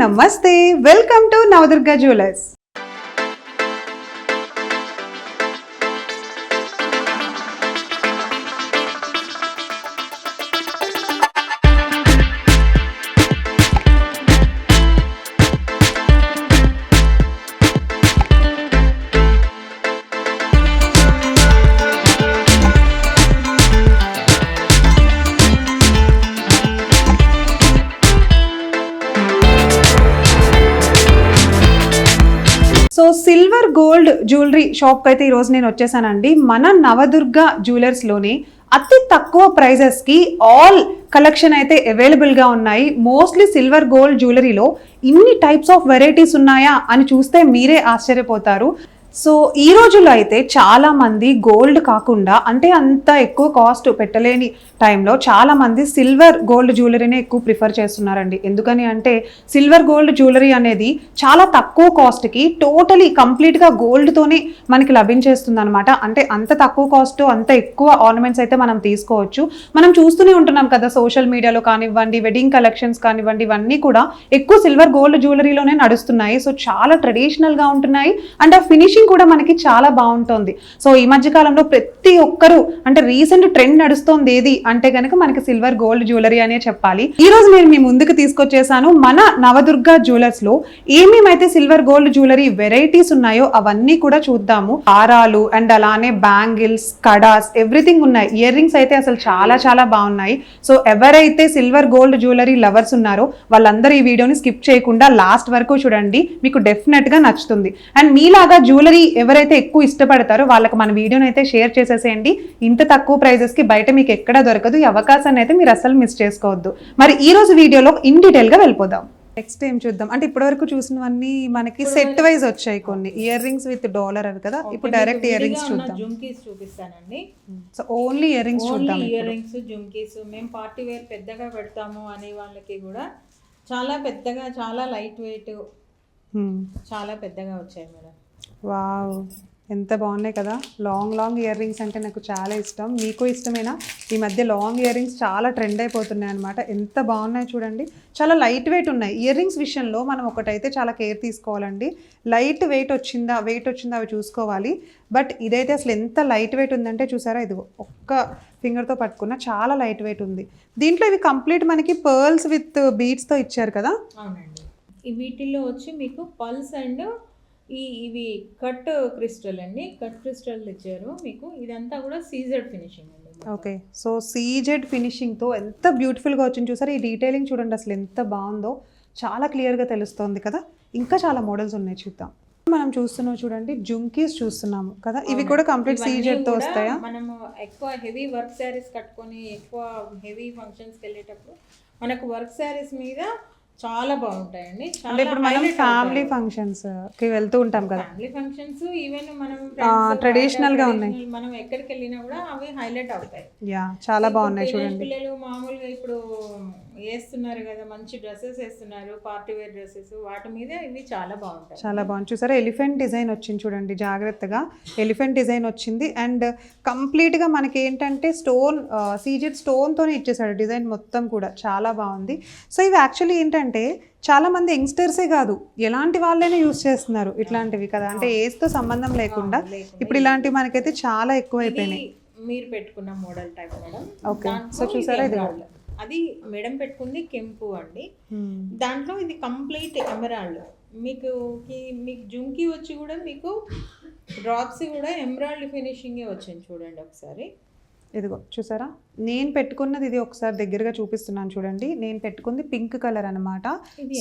నమస్తే, welcome to Navadurga jewellers. So silver gold jewellery షాప్కి అయితే ఈరోజు నేను వచ్చేసానండి. మన నవదుర్గా జ్యువెలర్స్లోని అతి తక్కువ ప్రైజెస్కి ఆల్ కలెక్షన్ అయితే అవైలబుల్గా ఉన్నాయి. మోస్ట్లీ సిల్వర్ గోల్డ్ జ్యువెలరీలో ఇన్ని టైప్స్ ఆఫ్ వెరైటీస్ ఉన్నాయా అని చూస్తే మీరే ఆశ్చర్యపోతారు. సో ఈ రోజుల్లో అయితే చాలామంది గోల్డ్ కాకుండా అంటే అంత ఎక్కువ కాస్ట్ పెట్టలేని టైంలో చాలామంది సిల్వర్ గోల్డ్ జ్యువెలరీనే ఎక్కువ ప్రిఫర్ చేస్తున్నారండి. ఎందుకని అంటే సిల్వర్ గోల్డ్ జ్యువెలరీ అనేది చాలా తక్కువ కాస్ట్కి టోటలీ కంప్లీట్గా గోల్డ్తోనే మనకి లభించేస్తుంది అనమాట. అంటే అంత తక్కువ కాస్ట్ అంత ఎక్కువ ఆర్నమెంట్స్ అయితే మనం తీసుకోవచ్చు. మనం చూస్తూనే ఉంటున్నాం కదా, సోషల్ మీడియాలో కానివ్వండి, వెడ్డింగ్ కలెక్షన్స్ కానివ్వండి, ఇవన్నీ కూడా ఎక్కువ సిల్వర్ గోల్డ్ జ్యువెలరీలోనే నడుస్తున్నాయి. సో చాలా ట్రెడిషనల్గా ఉంటున్నాయి అండ్ ఆ ఫినిషింగ్ కూడా మనకి చాలా బాగుంటుంది. సో ఈ మధ్య కాలంలో ప్రతి ఒక్కరు అంటే రీసెంట్ ట్రెండ్ నడుస్తోంది ఏది అంటే కనుక మనకి సిల్వర్ గోల్డ్ జ్యువెలరీ అనే చెప్పాలి. ఈ రోజు నేను మీ ముందుకు తీసుకొచ్చేసాను మన నవదుర్గా జ్యువెలర్స్ లో ఏమేమైతే సిల్వర్ గోల్డ్ జ్యువెలరీ వెరైటీస్ ఉన్నాయో అవన్నీ కూడా చూద్దాము. హారాలు అండ్ అలానే బ్యాంగిల్స్, కడాస్, ఎవ్రీథింగ్ ఉన్నాయి. ఇయర్ రింగ్స్ అయితే అసలు చాలా చాలా బాగున్నాయి. సో ఎవరైతే సిల్వర్ గోల్డ్ జ్యువెలరీ లవర్స్ ఉన్నారో వాళ్ళందరూ ఈ వీడియోని స్కిప్ చేయకుండా లాస్ట్ వరకు చూడండి, మీకు డెఫినెట్ గా నచ్చుతుంది. అండ్ మీలాగా జ్యువెలరీ ఎవరైతే ఎక్కువ ఇష్టపడతారో వాళ్ళకి మన వీడియోని అయితే షేర్ చేసేసేయండి. ఇంత తక్కువ ప్రైజెస్ కి బయట మీకు ఎక్కడ దొరకదు. ఈ అవకాశాన్ని అయితే మీరు అసలు మిస్ చేసుకోవద్దు. మరి ఈ రోజు వీడియోలో ఇన్ డీటెయిల్ గా వెళ్ళిపోదాం. నెక్స్ట్ ఏం చూద్దాం అంటే ఇప్పటివరకు చూసినవన్నీ మనకి సెట్ వైజ్ వచ్చాయి. కొన్ని ఇయర్ రింగ్స్ విత్ డాలర్ అవి కదా, ఇప్పుడు డైరెక్ట్ ఇయర్ రింగ్స్ చూద్దాం. జుమ్కీస్ చూపిస్తానండి. సో ఓన్లీ ఇయర్ రింగ్స్ చూద్దాం. ఇయర్ రింగ్స్, జుమ్కీస్ మేము పార్టీ వేర్ పెద్దగా పెడతాము అనే వాళ్ళకి కూడా చాలా పెద్దగా, చాలా లైట్ వెయిట్, చాలా పెద్దగా వచ్చాయి మేడం. వావ్, ఎంత బాగున్నాయి కదా. లాంగ్ లాంగ్ ఇయర్ రింగ్స్ అంటే నాకు చాలా ఇష్టం. మీకు ఇష్టమేనా? ఈ మధ్య లాంగ్ ఇయర్ రింగ్స్ చాలా ట్రెండ్ అయిపోతున్నాయి అనమాట. ఎంత బాగున్నాయి చూడండి, చాలా లైట్ వెయిట్ ఉన్నాయి. ఇయర్ రింగ్స్ విషయంలో మనం ఒకటైతే చాలా కేర్ తీసుకోవాలండి. లైట్ వెయిట్ వచ్చిందా అవి చూసుకోవాలి. బట్ ఇదైతే అసలు ఎంత లైట్ వెయిట్ ఉందంటే చూసారా, ఇది ఒక్క ఫింగర్తో పట్టుకున్న చాలా లైట్ వెయిట్ ఉంది. దీంట్లో ఇవి కంప్లీట్ మనకి పర్ల్స్ విత్ బీడ్స్తో ఇచ్చారు కదా. అవునండి, ఈ వీటిల్లో వచ్చి మీకు పల్స్ అండ్ ఇవి కట్ క్రిస్టల్ అండి, కట్ క్రిస్టల్ ఇచ్చారు మీకు. ఇదంతా కూడా సీజెడ్ ఫినిషింగ్ అండి. ఓకే, సో సీజెడ్ ఫినిషింగ్తో ఎంత బ్యూటిఫుల్గా వచ్చింది చూసారు. ఈ డీటెయిలింగ్ చూడండి అసలు ఎంత బాగుందో, చాలా క్లియర్గా తెలుస్తోంది కదా. ఇంకా చాలా మోడల్స్ ఉన్నాయి, చూద్దాం. మనం చూస్తున్నాం చూడండి, జుమ్కీస్ చూస్తున్నాము కదా. ఇవి కూడా కంప్లీట్ సీజెడ్తో వస్తాయా? మనము ఎక్కువ హెవీ వర్క్ శారీస్ కట్టుకొని ఎక్కువ హెవీ ఫంక్షన్స్కి వెళ్ళేటప్పుడు మనకు వర్క్ శారీస్ మీద చాలా బాగుంటాయండి. అంటే ఇప్పుడు మనం ఫ్యామిలీ ఫంక్షన్స్ కి వెళ్తూ ఉంటాం కదా, ఫ్యామిలీ ఫంక్షన్స్ ఈవెన్ మనం ట్రెడిషనల్ గా ఉన్నాయి. మనం ఎక్కడికి వెళ్ళినా కూడా అవి హైలైట్ అవుతాయి. యా, చాలా బాగున్నాయి చూడండి. పిల్లలు మామూలుగా ఇప్పుడు వేస్తున్నారు కదా, మంచి డ్రెస్సెస్ వేస్తున్నారు, పార్టీ వేర్ డ్రెస్సెస్, వాటి మీద ఇవి చాలా బాగుంటాయి. చాలా బాగుంది చూసారా. ఎలిఫెంట్ డిజైన్ వచ్చింది చూడండి, జాగ్రత్తగా ఎలిఫెంట్ డిజైన్ వచ్చింది. అండ్ కంప్లీట్గా మనకి ఏంటంటే స్టోన్, సీజెడ్ స్టోన్తోనే ఇచ్చేసాడు డిజైన్ మొత్తం కూడా, చాలా బాగుంది. సో ఇవి యాక్చువల్లీ ఏంటంటే చాలా మంది యంగ్స్టర్సే కాదు, ఎలాంటి వాళ్ళైనా యూజ్ చేస్తున్నారు ఇట్లాంటివి కదా. అంటే ఏజ్తో సంబంధం లేకుండా ఇప్పుడు ఇలాంటివి మనకైతే చాలా ఎక్కువ అయిపోయినాయి. మీరు పెట్టుకున్న model type madam. Okay, so చూసారా, ఇది అది మేడం పెట్టుకుంది కెంపు అండి. దాంట్లో ఇది కంప్లీట్ ఎమరాల్డ్. మీకు జుమ్కీ వచ్చి కూడా మీకు డ్రాప్స్ కూడా ఎమరాల్డ్ ఫినిషింగే వచ్చింది చూడండి ఒకసారి. ఇదిగో చూసారా, నేను పెట్టుకున్నది ఇది ఒకసారి దగ్గరగా చూపిస్తున్నాను చూడండి. నేను పెట్టుకుంది పింక్ కలర్ అనమాట.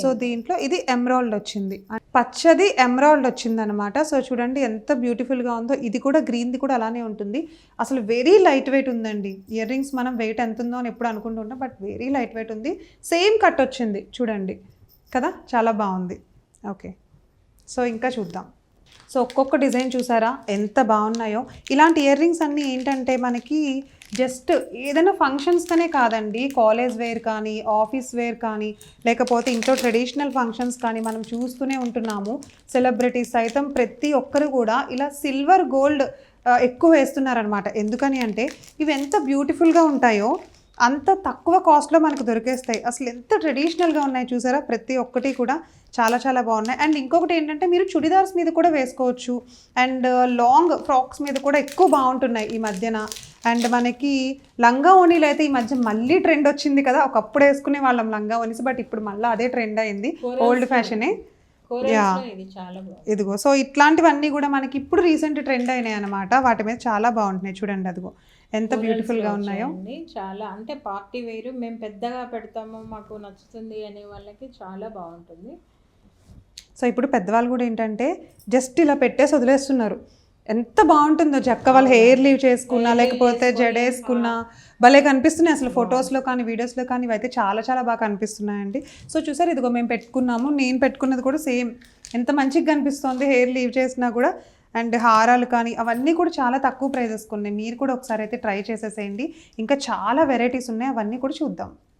సో దీంట్లో ఇది ఎమరాల్డ్ వచ్చింది, పచ్చది ఎమరాల్డ్ వచ్చింది అనమాట. సో చూడండి ఎంత బ్యూటిఫుల్గా ఉందో. ఇది కూడా గ్రీన్ది కూడా అలానే ఉంటుంది. అసలు వెరీ లైట్ వెయిట్ ఉందండి. ఇయర్ రింగ్స్ మనం వెయిట్ ఎంత ఉందో అని ఎప్పుడు అనుకుంటుంటాం, బట్ వెరీ లైట్ వెయిట్ ఉంది. సేమ్ కట్ వచ్చింది చూడండి కదా, చాలా బాగుంది. ఓకే, సో ఇంకా చూద్దాం. సో ఒక్కొక్క డిజైన్ చూసారా ఎంత బాగున్నాయో. ఇలాంటి ఇయర్ రింగ్స్ అన్నీ ఏంటంటే మనకి జస్ట్ ఏదైనా ఫంక్షన్స్కనే కాదండి, కాలేజ్ వేర్ కానీ, ఆఫీస్ వేర్ కానీ, లేకపోతే ఇంట్లో ట్రెడిషనల్ ఫంక్షన్స్ కానీ మనం చూస్తూనే ఉంటున్నాము. సెలబ్రిటీస్ సైతం ప్రతి ఒక్కరు కూడా ఇలా సిల్వర్ గోల్డ్ ఎక్కువ వేస్తున్నారనమాట. ఎందుకని అంటే ఇవి ఎంత బ్యూటిఫుల్గా ఉంటాయో అంత తక్కువ కాస్ట్లో మనకు దొరికేస్తాయి. అసలు ఎంత ట్రెడిషనల్గా ఉన్నాయి చూసారా, ప్రతి ఒక్కటి కూడా చాలా చాలా బాగున్నాయి. అండ్ ఇంకొకటి ఏంటంటే మీరు చుడిదార్స్ మీద కూడా వేసుకోవచ్చు, అండ్ లాంగ్ ఫ్రాక్స్ మీద కూడా ఎక్కువ బాగుంటున్నాయి ఈ మధ్యన. అండ్ మనకి లంగా ఓణీలు అయితే ఈ మధ్య మళ్ళీ ట్రెండ్ వచ్చింది కదా, ఒకప్పుడు వేసుకునే వాళ్ళం లంగా ఓనీస్, బట్ ఇప్పుడు మళ్ళీ అదే ట్రెండ్ అయింది, ఓల్డ్ ఫ్యాషనే. ఇది చాలా బాగుంది. ఇదిగో సో ఇట్లాంటివన్నీ కూడా మనకి ఇప్పుడు రీసెంట్ ట్రెండ్ అయినాయి అనమాట, వాటి మీద చాలా బాగుంటున్నాయి చూడండి. అదిగో ఎంత బ్యూటిఫుల్గా ఉన్నాయో. చాలా అంటే పార్టీ వేర్, మేము పెద్దగా పెడతాము మాకు నచ్చుతుంది అనే వాళ్ళకి చాలా బాగుంటుంది. సో ఇప్పుడు పెద్దవాళ్ళు కూడా ఏంటంటే జస్ట్ ఇలా పెట్టేసి వదిలేస్తున్నారు, ఎంత బాగుంటుందో. చక్క వాళ్ళు హెయిర్ లీవ్ చేసుకున్నా లేకపోతే జడేసుకున్నా భలే కనిపిస్తున్నాయి అసలు. ఫొటోస్లో కానీ వీడియోస్లో కానీ ఇవైతే చాలా చాలా బాగా కనిపిస్తున్నాయండి. సో చూసారు, ఇదిగో మేము పెట్టుకున్నాము, నేను పెట్టుకున్నది కూడా సేమ్, ఎంత మంచిగా కనిపిస్తుంది హెయిర్ లీవ్ చేసినా కూడా. అండ్ హారాలు కానీ అవన్నీ కూడా చాలా తక్కువ ప్రైజెస్ ఉన్నాయి. మీరు కూడా ఒకసారి అయితే ట్రై చేసేసేయండి. ఇంకా చాలా వెరైటీస్ ఉన్నాయి, అవన్నీ కూడా చూద్దాం.